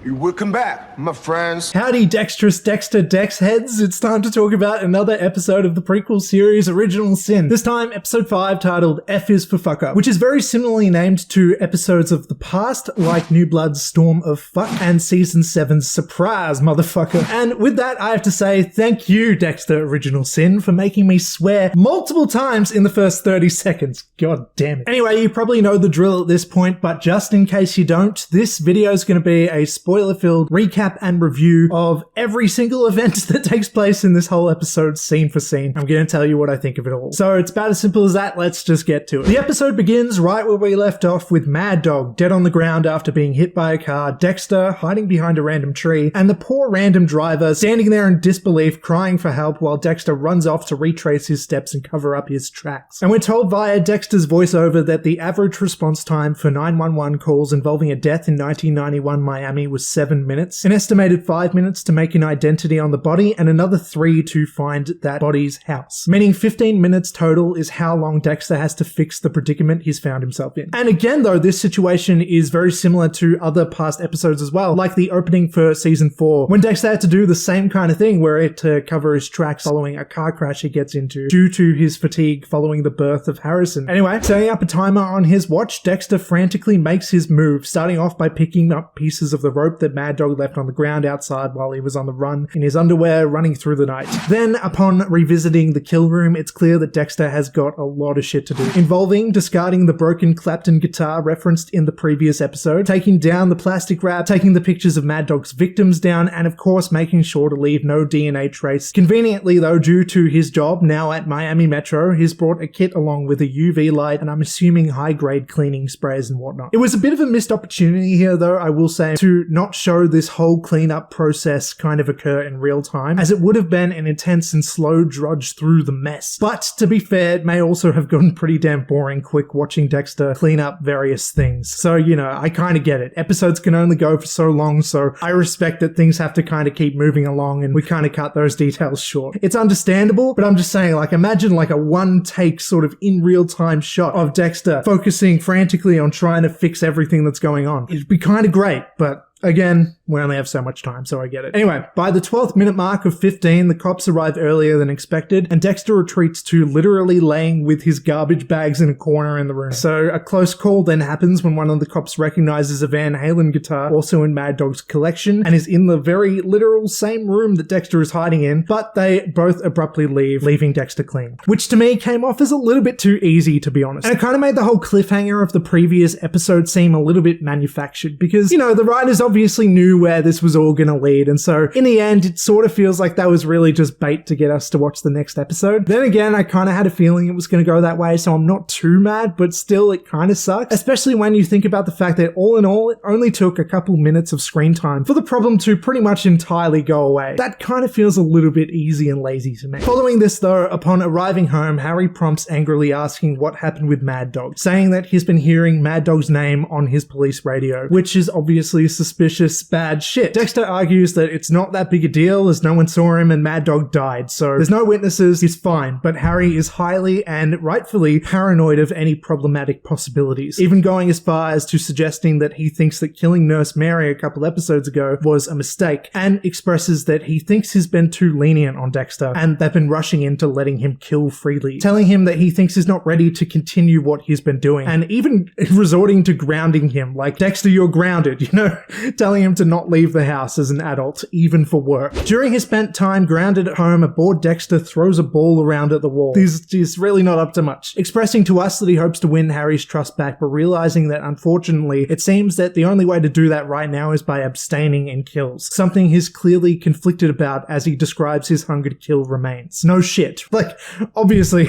Welcome back, my friends. Howdy, Dexterous Dexter Dex heads. It's time to talk about another episode of the prequel series Original Sin. This time, episode 5, titled F is for Fuck Up, which is very similarly named to episodes of the past, like New Blood's Storm of Fuck and Season 7's Surprise, Motherfucker. And with that, I have to say thank you, Dexter Original Sin, for making me swear multiple times in the first 30 seconds. God damn it. Anyway, you probably know the drill at this point, but just in case you don't, this video is going to be a spoiler-filled recap and review of every single event that takes place in this whole episode, scene for scene. I'm going to tell you what I think of it all. So it's about as simple as that. Let's just get to it. The episode begins right where we left off, with Mad Dog dead on the ground after being hit by a car, Dexter hiding behind a random tree, and the poor random driver standing there in disbelief crying for help while Dexter runs off to retrace his steps and cover up his tracks. And we're told via Dexter's voiceover that the average response time for 911 calls involving a death in 1991 Miami was 7 minutes, an estimated 5 minutes to make an identity on the body, and another 3 to find that body's house. Meaning 15 minutes total is how long Dexter has to fix the predicament he's found himself in. And again though, this situation is very similar to other past episodes as well, like the opening for season 4, when Dexter had to do the same kind of thing where it to cover his tracks following a car crash he gets into due to his fatigue following the birth of Harrison. Anyway, setting up a timer on his watch, Dexter frantically makes his move, starting off by picking up pieces of the rope that Mad Dog left on the ground outside while he was on the run in his underwear running through the night. Then, upon revisiting the kill room, it's clear that Dexter has got a lot of shit to do, involving discarding the broken Clapton guitar referenced in the previous episode, taking down the plastic wrap, taking the pictures of Mad Dog's victims down, and of course making sure to leave no DNA trace. Conveniently though, due to his job now at Miami Metro, he's brought a kit along with a UV light and I'm assuming high-grade cleaning sprays and whatnot. It was a bit of a missed opportunity here though, I will say, to not show this whole cleanup process kind of occur in real time, as it would have been an intense and slow drudge through the mess. But to be fair, it may also have gotten pretty damn boring quick watching Dexter clean up various things. So, you know, I kind of get it. Episodes can only go for so long, so I respect that things have to kind of keep moving along and we kind of cut those details short. It's understandable, but I'm just saying, like, imagine like a one-take sort of in real-time shot of Dexter focusing frantically on trying to fix everything that's going on. It'd be kind of great, but again, we only have so much time, so I get it. Anyway, by the 12th minute mark of 15, the cops arrive earlier than expected, and Dexter retreats to literally laying with his garbage bags in a corner in the room. So a close call then happens when one of the cops recognizes a Van Halen guitar, also in Mad Dog's collection, and is in the very literal same room that Dexter is hiding in, but they both abruptly leave, leaving Dexter clean. Which to me came off as a little bit too easy, to be honest. And it kind of made the whole cliffhanger of the previous episode seem a little bit manufactured, because, you know, the writers obviously knew where this was all gonna lead, and so in the end it sort of feels like that was really just bait to get us to watch the next episode. Then again, I kind of had a feeling it was gonna go that way, so I'm not too mad, but still it kind of sucks, especially when you think about the fact that all in all it only took a couple minutes of screen time for the problem to pretty much entirely go away. That kind of feels a little bit easy and lazy to me. Following this though, upon arriving home, Harry prompts angrily asking what happened with Mad Dog, saying that he's been hearing Mad Dog's name on his police radio, which is obviously suspicious bad shit. Dexter argues that it's not that big a deal as no one saw him and Mad Dog died, so there's no witnesses, he's fine, but Harry is highly and rightfully paranoid of any problematic possibilities, even going as far as to suggesting that he thinks that killing Nurse Mary a couple episodes ago was a mistake, and expresses that he thinks he's been too lenient on Dexter and they've been rushing into letting him kill freely, telling him that he thinks he's not ready to continue what he's been doing, and even resorting to grounding him, like, Dexter, you're grounded, you know, telling him to not leave the house as an adult, even for work. During his spent time grounded at home, a bored Dexter throws a ball around at the wall. He's really not up to much, expressing to us that he hopes to win Harry's trust back, but realizing that unfortunately it seems that the only way to do that right now is by abstaining in kills, something he's clearly conflicted about as he describes his hunger to kill remains. No shit. Like, obviously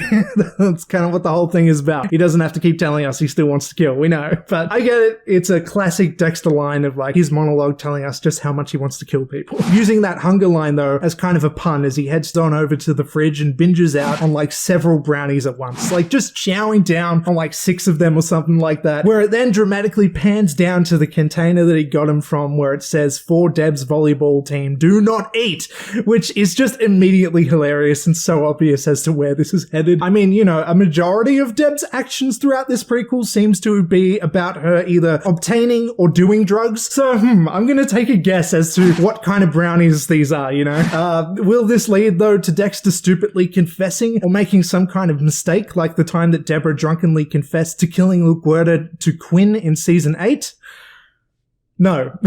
that's kind of what the whole thing is about. He doesn't have to keep telling us he still wants to kill, we know, but I get it. It's a classic Dexter line of like his monologue telling us just how much he wants to kill people. Using that hunger line though as kind of a pun as he heads on over to the fridge and binges out on like several brownies at once, like just chowing down on like 6 of them or something like that, where it then dramatically pans down to the container that he got him from where it says for Deb's volleyball team, do not eat, which is just immediately hilarious and so obvious as to where this is headed. I mean, you know, a majority of Deb's actions throughout this prequel seems to be about her either obtaining or doing drugs, so I'm gonna take a guess as to what kind of brownies these are, you know? Will this lead, though, to Dexter stupidly confessing or making some kind of mistake, like the time that Deborah drunkenly confessed to killing LaGuerta to Quinn in season 8? No.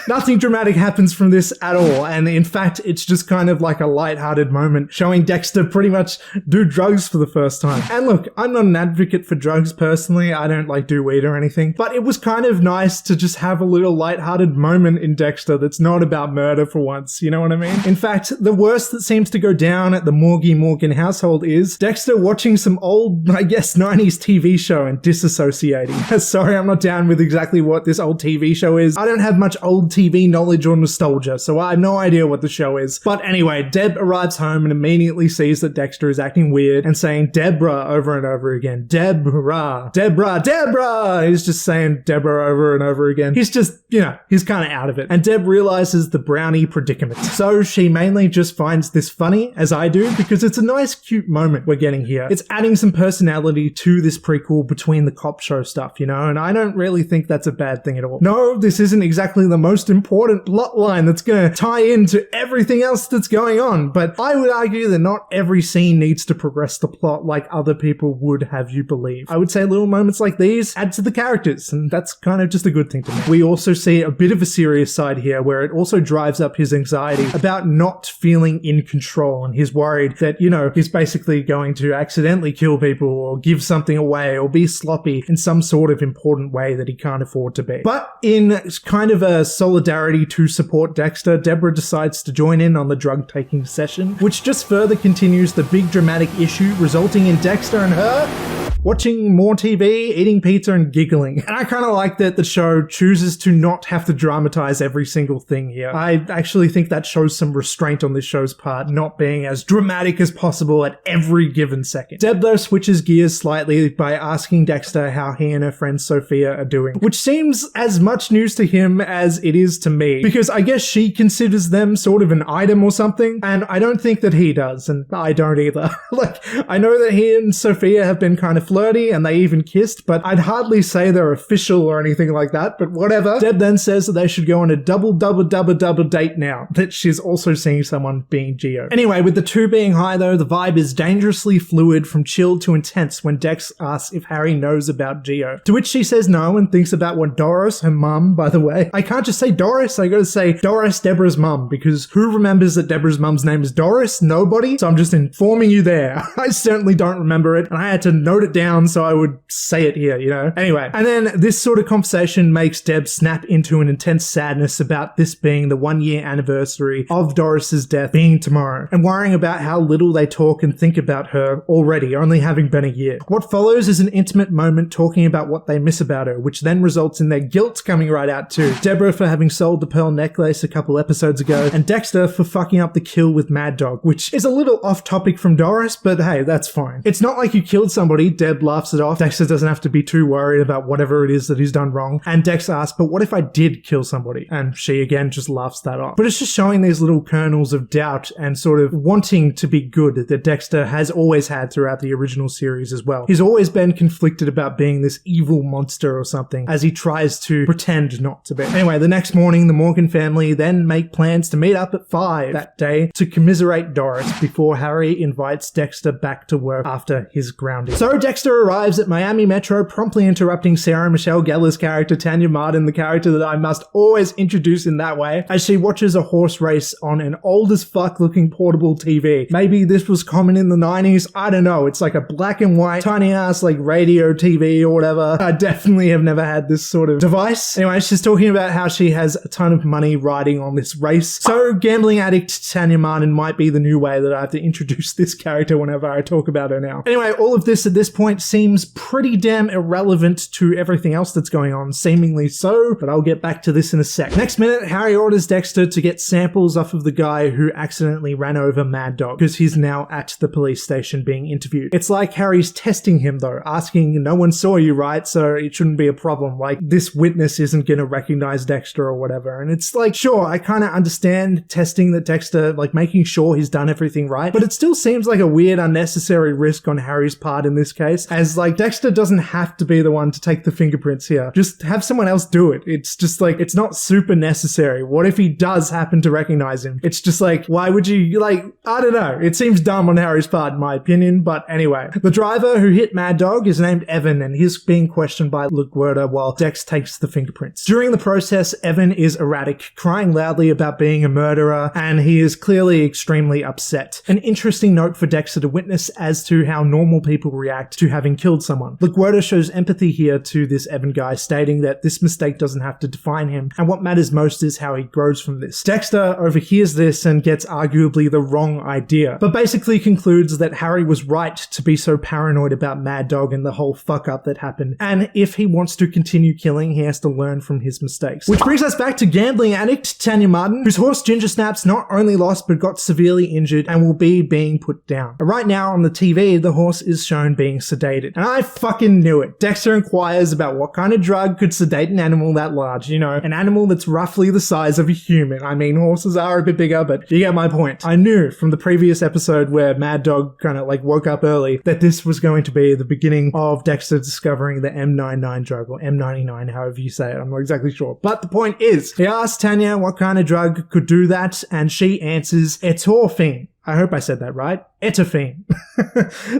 Nothing dramatic happens from this at all, and in fact, it's just kind of like a lighthearted moment showing Dexter pretty much do drugs for the first time. And look, I'm not an advocate for drugs personally, I don't like do weed or anything, but it was kind of nice to just have a little lighthearted moment in Dexter that's not about murder for once, you know what I mean? In fact, the worst that seems to go down at the Morgan household is Dexter watching some old, I guess, 90s TV show and disassociating. Sorry, I'm not down with exactly what this old TV show is. I don't have much old TV knowledge or nostalgia, so I have no idea what the show is. But anyway, Deb arrives home and immediately sees that Dexter is acting weird and saying Deborah over and over again. Deborah, Deborah, Deborah! He's just saying Deborah over and over again. He's just, you know, he's kind of out of it. And Deb realizes the brownie predicament. So she mainly just finds this funny, as I do, because it's a nice, cute moment we're getting here. It's adding some personality to this prequel between the cop show stuff, you know, and I don't really think that's a bad thing at all. No, this isn't exactly the most important plot line that's going to tie into everything else that's going on, but I would argue that not every scene needs to progress the plot like other people would have you believe. I would say little moments like these add to the characters, and that's kind of just a good thing to me. We also see a bit of a serious side here where it also drives up his anxiety about not feeling in control, and he's worried that, you know, he's basically going to accidentally kill people or give something away or be sloppy in some sort of important way that he can't afford to be. But in kind of a solidarity to support Dexter, Deborah decides to join in on the drug-taking session, which just further continues the big dramatic issue, resulting in Dexter and her watching more TV, eating pizza, and giggling. And I kind of like that the show chooses to not have to dramatize every single thing here. I actually think that shows some restraint on this show's part, not being as dramatic as possible at every given second. Deb, though, switches gears slightly by asking Dexter how he and her friend Sophia are doing, which seems as much news to him as it is to me, because I guess she considers them sort of an item or something, and I don't think that he does, and I don't either. Like, I know that he and Sophia have been kind of flirty and they even kissed, but I'd hardly say they're official or anything like that, but whatever. Deb then says that they should go on a double date now, that she's also seeing someone being Geo. Anyway, with the two being high though, the vibe is dangerously fluid from chill to intense when Dex asks if Harry knows about Geo, to which she says no and thinks about what Doris, her mum, by the way. I can't just say Doris, I gotta say Doris, Deborah's mum, because who remembers that Deborah's mum's name is Doris? Nobody. So I'm just informing you there. I certainly don't remember it, and I had to note it down so I would say it here, you know? Anyway, and then this sort of conversation makes Deb snap into an intense sadness about this being the 1-year anniversary of Doris's death being tomorrow, and worrying about how little they talk and think about her already, only having been a year. What follows is an intimate moment talking about what they miss about her, which then results in their guilt coming right out too. Deborah for having sold the pearl necklace a couple episodes ago, and Dexter for fucking up the kill with Mad Dog, which is a little off topic from Doris, but hey, that's fine. It's not like you killed somebody. Deb laughs it off. Dexter doesn't have to be too worried about whatever it is that he's done wrong. And Dex asks, but what if I did kill somebody? And she again just laughs that off. But it's just showing these little kernels of doubt and sort of wanting to be good that Dexter has always had throughout the original series as well. He's always been conflicted about being this evil monster or something as he tries to pretend not to be. Anyway, the next morning, the Morgan family then make plans to meet up at 5 that day to commiserate Doris before Harry invites Dexter back to work after his grounding. So Dexter arrives at Miami Metro, promptly interrupting Sarah Michelle Gellar's character Tanya Martin, the character that I must always introduce in that way, as she watches a horse race on an old as fuck looking portable TV. Maybe this was common in the 90s, I don't know. It's like a black and white tiny ass like radio TV or whatever. I definitely have never had this sort of device. Anyway, she's talking about how she has a ton of money riding on this race. So gambling addict Tanya Martin might be the new way that I have to introduce this character whenever I talk about her now. Anyway, all of this at this point seems pretty damn irrelevant to everything else that's going on, seemingly so, but I'll get back to this in a sec. Next minute, Harry orders Dexter to get samples off of the guy who accidentally ran over Mad Dog, because he's now at the police station being interviewed. It's like Harry's testing him though, asking, no one saw you, right? So it shouldn't be a problem. Like, this witness isn't gonna recognize Dexter or whatever. And it's like, sure, I kind of understand testing that Dexter, like making sure he's done everything right, but it still seems like a weird, unnecessary risk on Harry's part in this case. case, as like Dexter doesn't have to be the one to take the fingerprints here. Just have someone else do it. It's just like, it's not super necessary. What if he does happen to recognize him? It's just like, why would you, like, I don't know. It seems dumb on Harry's part, in my opinion, but anyway. The driver who hit Mad Dog is named Evan, and he's being questioned by LaGuardia while Dex takes the fingerprints. During the process, Evan is erratic, crying loudly about being a murderer, and he is clearly extremely upset. An interesting note for Dexter to witness as to how normal people react to having killed someone. LaGuardia shows empathy here to this Evan guy, stating that this mistake doesn't have to define him, and what matters most is how he grows from this. Dexter overhears this and gets arguably the wrong idea, but basically concludes that Harry was right to be so paranoid about Mad Dog and the whole fuck up that happened, and if he wants to continue killing, he has to learn from his mistakes. Which brings us back to gambling addict Tanya Martin, whose horse Ginger Snaps not only lost but got severely injured and will be being put down. Right now on the TV, the horse is shown being sedated, and I fucking knew it. Dexter inquires about what kind of drug could sedate an animal that large, you know, an animal that's roughly the size of a human. I mean, horses are a bit bigger, but you get my point. I knew from the previous episode where Mad Dog kind of like woke up early that this was going to be the beginning of Dexter discovering the M99 drug, or M99, however you say it. I'm not exactly sure. But the point is, he asks Tanya what kind of drug could do that, and she answers etorphine. I hope I said that right. Etophine.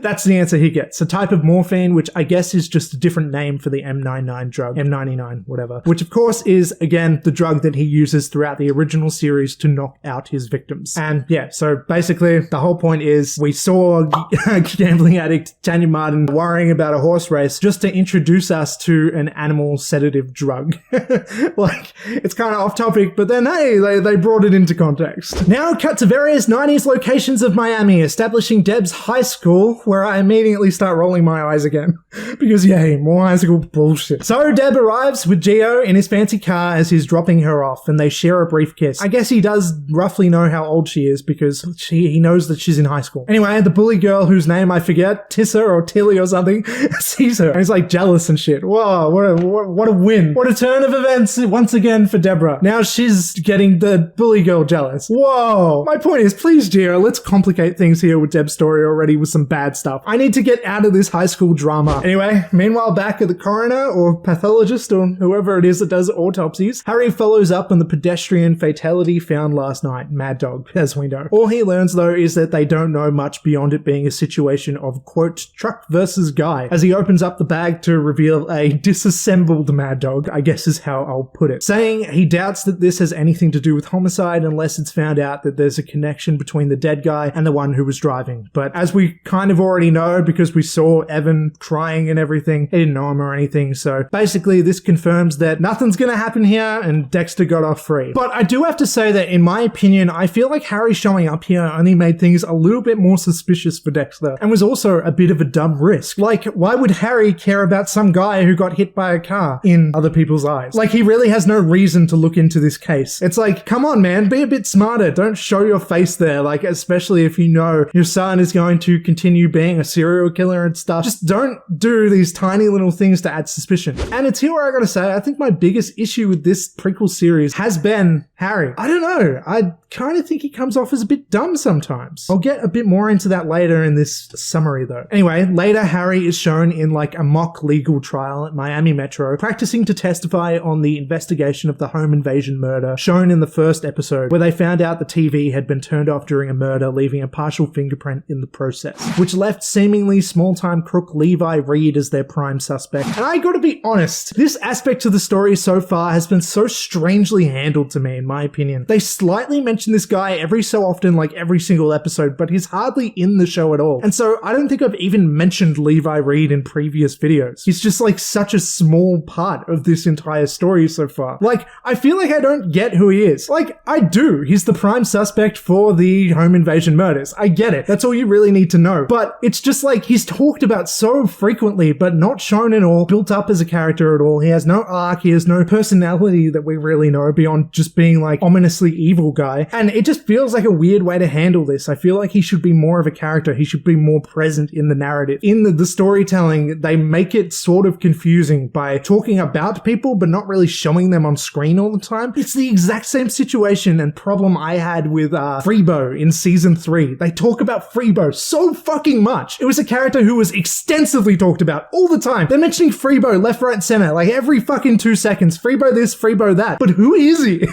That's the answer he gets. A type of morphine, which I guess is just a different name for the M99 drug. M99, whatever. Which of course is, again, the drug that he uses throughout the original series to knock out his victims. And yeah, so basically the whole point is we saw gambling addict Tanya Martin worrying about a horse race just to introduce us to an animal sedative drug. Like, it's kind of off topic, but then hey, they brought it into context. Now cut to various 90s locations of Miami, establishing Deb's high school, where I immediately start rolling my eyes again. Because yay, more high school bullshit. So Deb arrives with Gio in his fancy car as he's dropping her off, and they share a brief kiss. I guess he does roughly know how old she is because he knows that she's in high school. Anyway, the bully girl whose name I forget, Tissa or Tilly or something, sees her and he's like jealous and shit. Whoa, what a win. What a turn of events once again for Deborah. Now she's getting the bully girl jealous. Whoa. My point is, please Gio, let's complicate things here with Deb's story already with some bad stuff. I need to get out of this high school drama. Anyway, meanwhile back at the coroner or pathologist or whoever it is that does autopsies, Harry follows up on the pedestrian fatality found last night, Mad Dog, as we know. All he learns though is that they don't know much beyond it being a situation of, quote, truck versus guy, as he opens up the bag to reveal a disassembled Mad Dog, I guess is how I'll put it, saying he doubts that this has anything to do with homicide unless it's found out that there's a connection between the dead guy and the one who was driving. But as we kind of already know, because we saw Evan crying and everything, he didn't know him or anything, so basically this confirms that nothing's gonna happen here and Dexter got off free. But I do have to say that in my opinion, I feel like Harry showing up here only made things a little bit more suspicious for Dexter, and was also a bit of a dumb risk. Like, why would Harry care about some guy who got hit by a car in other people's eyes? Like, he really has no reason to look into this case. It's like, come on man, be a bit smarter, don't show your face there, like, especially if you know your son is going to continue being a serial killer and stuff. Just don't do these tiny little things to add suspicion. And it's here where I gotta say, I think my biggest issue with this prequel series has been Harry. I don't know, I kind of think he comes off as a bit dumb sometimes. I'll get a bit more into that later in this summary though. Anyway, later Harry is shown in like a mock legal trial at Miami Metro, practicing to testify on the investigation of the home invasion murder shown in the first episode, where they found out the TV had been turned off during a murder, leaving a partial fingerprint in the process, which left seemingly small-time crook Levi Reed as their prime suspect. And I gotta be honest, this aspect of the story so far has been so strangely handled to me, in my opinion. They slightly mention this guy every so often, like every single episode, but he's hardly in the show at all. And so I don't think I've even mentioned Levi Reed in previous videos. He's just like such a small part of this entire story so far. Like, I feel like I don't get who he is. Like, I do. He's the prime suspect for the home invasion murders. I get it. That's all you really need to know. But it's just like he's talked about so frequently, but not shown at all, built up as a character at all. He has no arc. He has no personality that we really know beyond just being like ominously evil guy. And it just feels like a weird way to handle this. I feel like he should be more of a character. He should be more present in the narrative. In the storytelling, they make it sort of confusing by talking about people, but not really showing them on screen all the time. It's the exact same situation and problem I had with Freebo in season 3. They talk about Freebo so fucking much. It was a character who was extensively talked about all the time. They're mentioning Freebo left, right, and center, like every fucking 2 seconds. Freebo this, Freebo that. But who is he?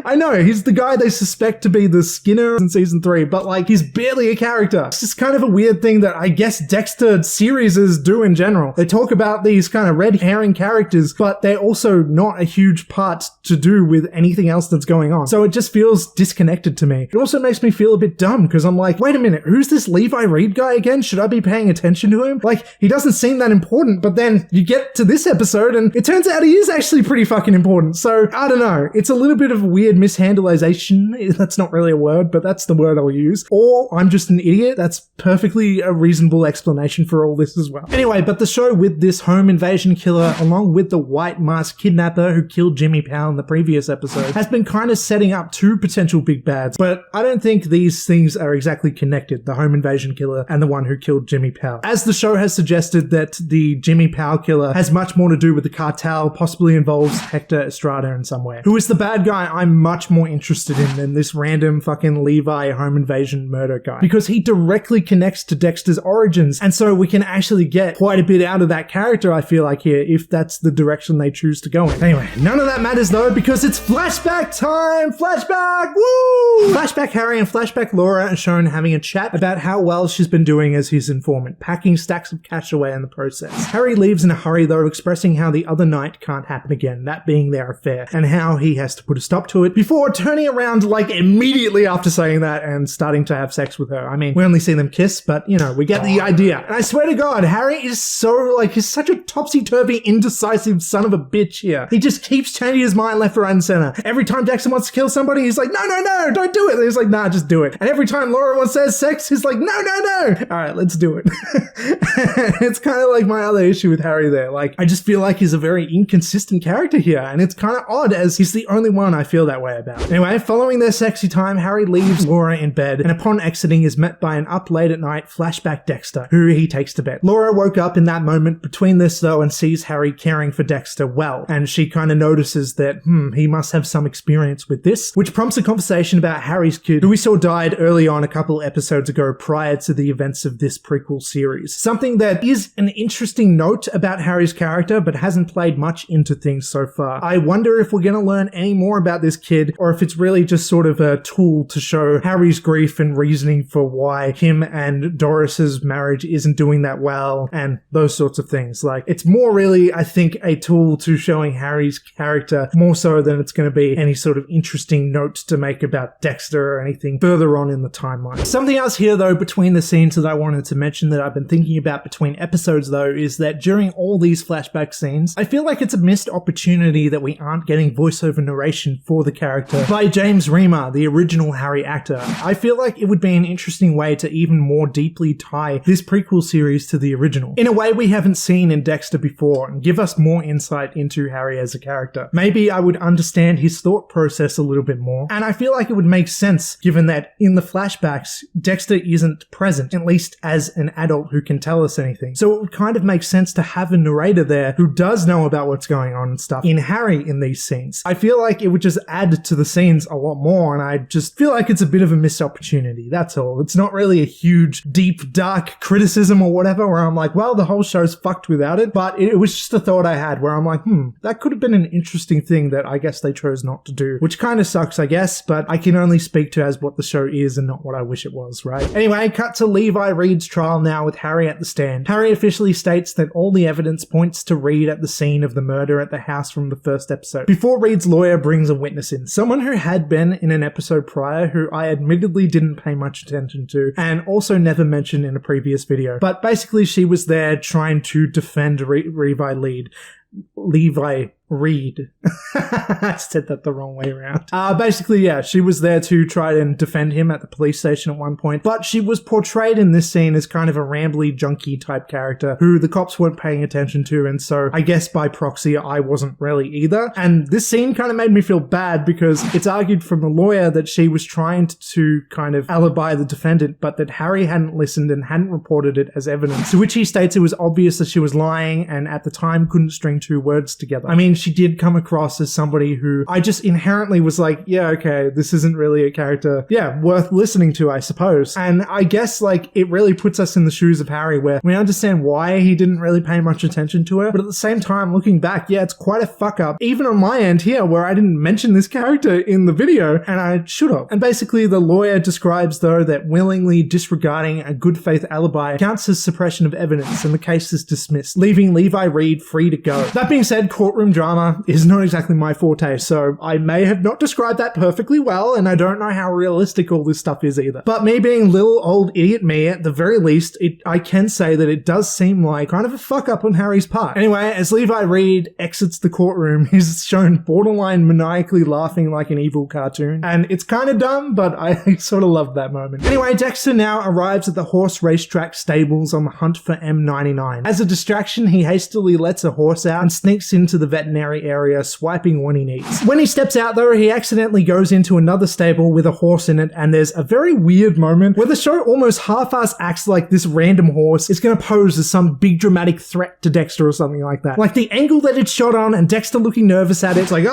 I know, he's the guy they suspect to be the Skinner in season 3, but like, he's barely a character. It's just kind of a weird thing that I guess Dexter series do in general. They talk about these kind of red herring characters, but they're also not a huge part to do with anything else that's going on. So it just feels disconnected to me. It also makes me feel a bit dumb because I'm like, wait a minute, who's this Levi Reed guy again? Should I be paying attention to him? Like, he doesn't seem that important, but then you get to this episode and it turns out he is actually pretty fucking important. So I don't know. It's a little bit of a weird mishandleization. That's not really a word, but that's the word I'll use. Or I'm just an idiot. That's perfectly a reasonable explanation for all this as well. Anyway, but the show with this home invasion killer, along with the white mask kidnapper who killed Jimmy Powell in the previous episode, has been kind of setting up 2 potential big bads. But I don't think these things are exactly connected, the home invasion killer and the one who killed Jimmy Powell. As the show has suggested that the Jimmy Powell killer has much more to do with the cartel, possibly involves Hector Estrada in some way, who is the bad guy I'm much more interested in than this random fucking Levi home invasion murder guy, because he directly connects to Dexter's origins, and so we can actually get quite a bit out of that character, I feel like, here, if that's the direction they choose to go in. Anyway, none of that matters though, because it's flashback time! Flashback! Woo! Flashback Harry and flashback Laura are shown having a chat about how well she's been doing as his informant, packing stacks of cash away in the process. Harry leaves in a hurry though, expressing how the other night can't happen again, that being their affair, and how he has to put a stop to it before turning around like immediately after saying that and starting to have sex with her. I mean, we only see them kiss, but you know, we get the idea. And I swear to God, Harry is so like, he's such a topsy-turvy, indecisive son of a bitch here. He just keeps changing his mind left, right, and center. Every time Dexter wants to kill somebody, he's like, no, don't do it. And he's like, nah, just do it. And every time Laura wants to have sex, he's like, no. All right, let's do it. It's kind of like my other issue with Harry there. Like, I just feel like he's a very inconsistent character here, and it's kind of odd as he's the only one I feel that way about. Anyway, following their sexy time, Harry leaves Laura in bed, and upon exiting is met by an up late at night flashback Dexter, who he takes to bed. Laura woke up in that moment between this though and sees Harry caring for Dexter well, and she kind of notices that, he must have some experience with this, which prompts a conversation about Harry's kid, who we saw died early on a couple episodes ago prior to the events of this prequel series. Something that is an interesting note about Harry's character, but hasn't played much into things so far. I wonder if we're going to learn any more about this kid, or if it's really just sort of a tool to show Harry's grief and reasoning for why him and Doris's marriage isn't doing that well, and those sorts of things. Like, it's more really, I think, a tool to showing Harry's character more so than it's going to be any sort of interesting note to make about Dexter or anything further on in the timeline. Something else here though, between the scenes that I wanted to mention that I've been thinking about between episodes though, is that during all these flashback scenes, I feel like it's a missed opportunity that we aren't getting voiceover narration for the character by James Remar, the original Harry actor. I feel like it would be an interesting way to even more deeply tie this prequel series to the original, in a way we haven't seen in Dexter before, and give us more insight into Harry as a character. Maybe I would understand his thought process a little bit more, and I feel like it would make sense given that in the flashbacks, Dexter isn't present, at least as an adult who can tell us anything. So it would kind of make sense to have a narrator there who does know about what's going on and stuff in Harry in these scenes. I feel like it would just add to the scenes a lot more, and I just feel like it's a bit of a missed opportunity, that's all. It's not really a huge, deep, dark criticism or whatever where I'm like, well, the whole show's fucked without it, but it was just a thought I had where I'm like, that could have been an interesting thing that I guess they chose not to do, which kind of sucks, I guess, but I can only speak to as what the show is and not what I wish it was, right? Anyway, cut to Levi Reed's trial now with Harry at the stand. Harry officially states that all the evidence points to Reed at the scene of the murder at the house from the first episode, before Reed's lawyer brings a witness in, someone who had been in an episode prior who I admittedly didn't pay much attention to, and also never mentioned in a previous video, but basically she was there trying to defend Levi Reed. I said that the wrong way around. Basically, yeah, she was there to try and defend him at the police station at one point, but she was portrayed in this scene as kind of a rambly, junkie type character who the cops weren't paying attention to, and so I guess by proxy, I wasn't really either. And this scene kind of made me feel bad because it's argued from the lawyer that she was trying to kind of alibi the defendant, but that Harry hadn't listened and hadn't reported it as evidence, to which he states it was obvious that she was lying and at the time couldn't string putting two words together. I mean, she did come across as somebody who I just inherently was like, yeah, okay, this isn't really a character, worth listening to, I suppose. And I guess, like, it really puts us in the shoes of Harry, where we understand why he didn't really pay much attention to her, but at the same time, looking back, it's quite a fuck up, even on my end here, where I didn't mention this character in the video, and I should have. And basically, the lawyer describes, though, that willingly disregarding a good faith alibi counts as suppression of evidence, and the case is dismissed, leaving Levi Reed free to go. That being said, courtroom drama is not exactly my forte, so I may have not described that perfectly well, and I don't know how realistic all this stuff is either. But me being little old idiot me, at the very least, I can say that it does seem like kind of a fuck up on Harry's part. Anyway, as Levi Reed exits the courtroom, he's shown borderline maniacally laughing like an evil cartoon, and it's kind of dumb, but I sort of loved that moment. Anyway, Dexter now arrives at the horse racetrack stables on the hunt for M99. As a distraction, he hastily lets a horse out and sneaks into the veterinary area, swiping when he needs. When he steps out, though, he accidentally goes into another stable with a horse in it, and there's a very weird moment where the show almost half-ass acts like this random horse is going to pose as some big dramatic threat to Dexter or something like that. Like the angle that it's shot on and Dexter looking nervous at it's like,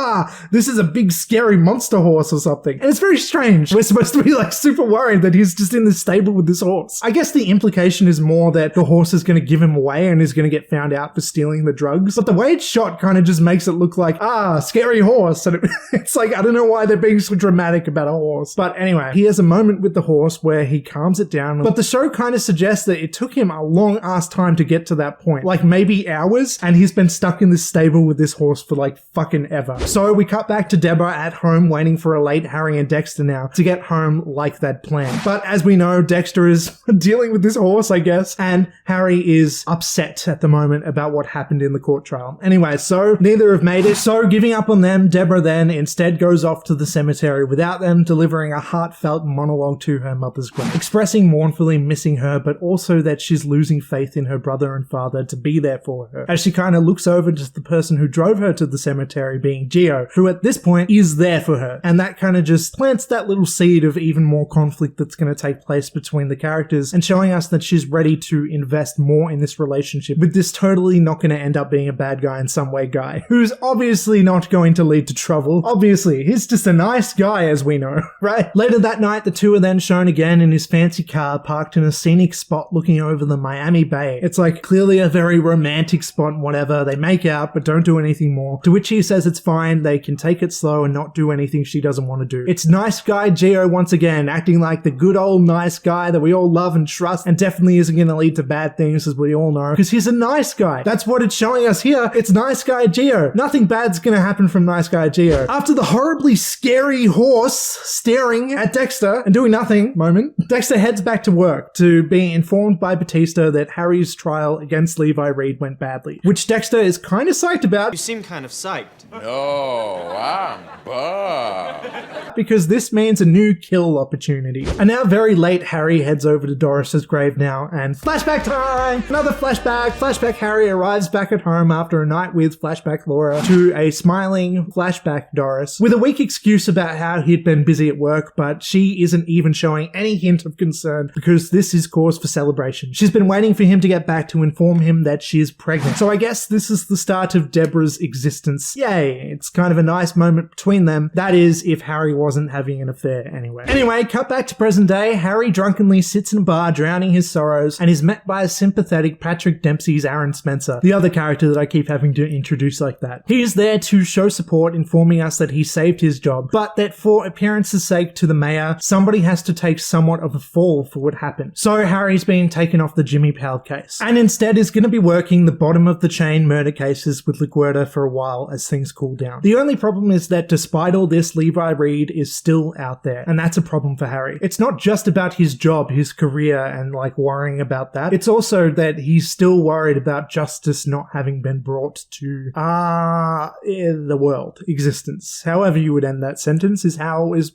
this is a big scary monster horse or something. And it's very strange. We're supposed to be like super worried that he's just in the stable with this horse. I guess the implication is more that the horse is going to give him away and is going to get found out for stealing the drugs. But the way it's shot kind of just makes it look like, scary horse. And it's like, I don't know why they're being so dramatic about a horse. But anyway, he has a moment with the horse where he calms it down. But the show kind of suggests that it took him a long ass time to get to that point. Like maybe hours. And he's been stuck in this stable with this horse for like fucking ever. So we cut back to Deborah at home waiting for a late Harry and Dexter now to get home like they'd planned. But as we know, Dexter is dealing with this horse, I guess. And Harry is upset at the moment about what happened in the court trial. Anyway, so neither have made it. So giving up on them, Deborah then instead goes off to the cemetery without them, delivering a heartfelt monologue to her mother's grave, expressing mournfully missing her, but also that she's losing faith in her brother and father to be there for her. As she kind of looks over to the person who drove her to the cemetery, being Gio, who at this point is there for her. And that kind of just plants that little seed of even more conflict that's going to take place between the characters, and showing us that she's ready to invest more in this relationship with this totally not going to end up being a bad guy in some way guy, who's obviously not going to lead to trouble. Obviously, he's just a nice guy, as we know, right? Later that night, the two are then shown again in his fancy car parked in a scenic spot looking over the Miami Bay. It's like clearly a very romantic spot, whatever. They make out, but don't do anything more. To which he says it's fine, they can take it slow and not do anything she doesn't want to do. It's nice guy Gio once again, acting like the good old nice guy that we all love and trust, and definitely isn't going to lead to bad things, as we all know, because he's a nice guy. That's what it's showing us here. It's nice guy Gio. Nothing bad's going to happen from nice guy Gio. After the horribly scary horse staring at Dexter and doing nothing moment, Dexter heads back to work to be informed by Batista that Harry's trial against Levi Reed went badly, which Dexter is kind of psyched about. You seem kind of psyched. No, I'm bummed. Because this means a new kill opportunity. And now very late, Harry heads over to Doris's grave now, and flashback time! Another flashback! Flashback Harry arrives back at home after a night with flashback Laura to a smiling flashback Doris, with a weak excuse about how he'd been busy at work, but she isn't even showing any hint of concern because this is cause for celebration. She's been waiting for him to get back to inform him that she is pregnant. So I guess this is the start of Deborah's existence. Yay! It's kind of a nice moment between them. That is, if Harry wasn't having an affair anyway. Anyway, cut back to present day. Harry drunkenly sits in a bar drowning his sorrows and is met by a sympathetic Patrick Dempsey's Aaron Spencer, the other character that I keep having to introduce like that. He is there to show support, informing us that he saved his job, but that for appearance's sake to the mayor, somebody has to take somewhat of a fall for what happened. So Harry's being taken off the Jimmy Powell case, and instead is going to be working the bottom of the chain murder cases with LaGuardia for a while as things cool down. The only problem is that despite all this, Levi Reed is still out there, and that's a problem for Harry. It's not just about his job, his career, and like worrying about that. It's also that he's still worried about justice not having been brought to the world, existence. However you would end that sentence is how is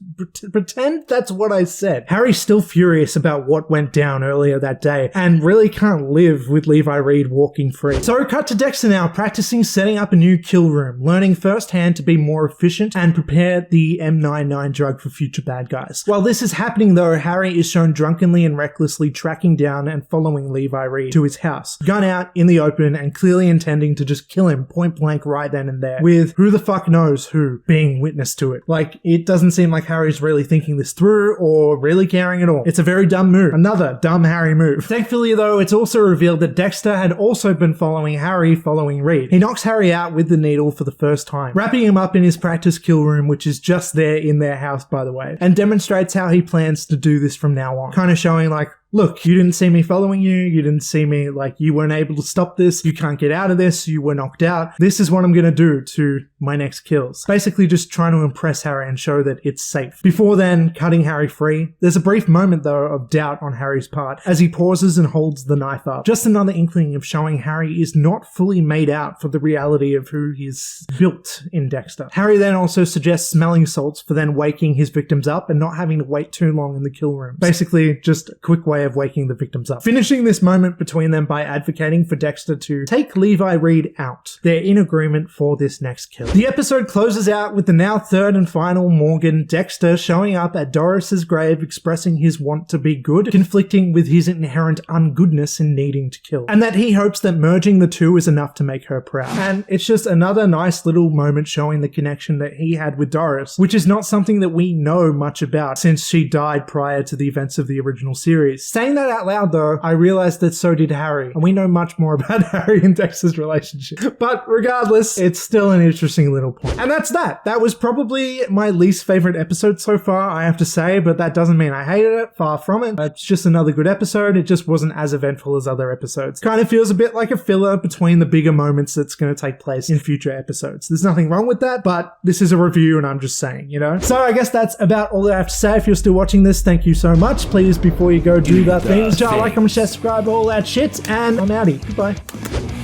pretend that's what I said. Harry's still furious about what went down earlier that day and really can't live with Levi Reed walking free. So cut to Dexter now, practicing setting up a new kill room, learning firsthand to be more efficient and prepare the M99 drug for future bad guys. While this is happening though, Harry is shown drunkenly and recklessly tracking down and following Levi Reed to his house, gun out in the open and clearly intending to just kill him point blank right then and there, with who the fuck knows who being witness to it. Like, it doesn't seem like Harry's really thinking this through or really caring at all. It's a very dumb move. Another dumb Harry move. Thankfully though, it's also revealed that Dexter had also been following Harry following Reed. He knocks Harry out with the needle for the first time, wrapping him up in his practice kill room, which is just there in their house, by the way, and demonstrates how he plans to do this from now on. Kind of showing like, look, you didn't see me following you. You didn't see me, like, you weren't able to stop this. You can't get out of this. You were knocked out. This is what I'm going to do to my next kills. Basically just trying to impress Harry and show that it's safe. Before then, cutting Harry free. There's a brief moment, though, of doubt on Harry's part as he pauses and holds the knife up. Just another inkling of showing Harry is not fully made out for the reality of who he's built in Dexter. Harry then also suggests smelling salts for then waking his victims up and not having to wait too long in the kill room. Basically, just a quick way of waking the victims up. Finishing this moment between them by advocating for Dexter to take Levi Reed out. They're in agreement for this next kill. The episode closes out with the now third and final Morgan, Dexter, showing up at Doris's grave expressing his want to be good, conflicting with his inherent ungoodness in needing to kill. And that he hopes that merging the two is enough to make her proud. And it's just another nice little moment showing the connection that he had with Doris, which is not something that we know much about since she died prior to the events of the original series. Saying that out loud though, I realized that so did Harry, and we know much more about Harry and Dexter's relationship. But regardless, it's still an interesting little point. And that's that. That was probably my least favorite episode so far, I have to say, but that doesn't mean I hated it. Far from it. It's just another good episode. It just wasn't as eventful as other episodes. Kind of feels a bit like a filler between the bigger moments that's going to take place in future episodes. There's nothing wrong with that, but this is a review and I'm just saying, you know? So I guess that's about all that I have to say. If you're still watching this, thank you so much. Please, before you go, do that thing. Like, comment, share, subscribe, all that shit, and I'm outie. Goodbye.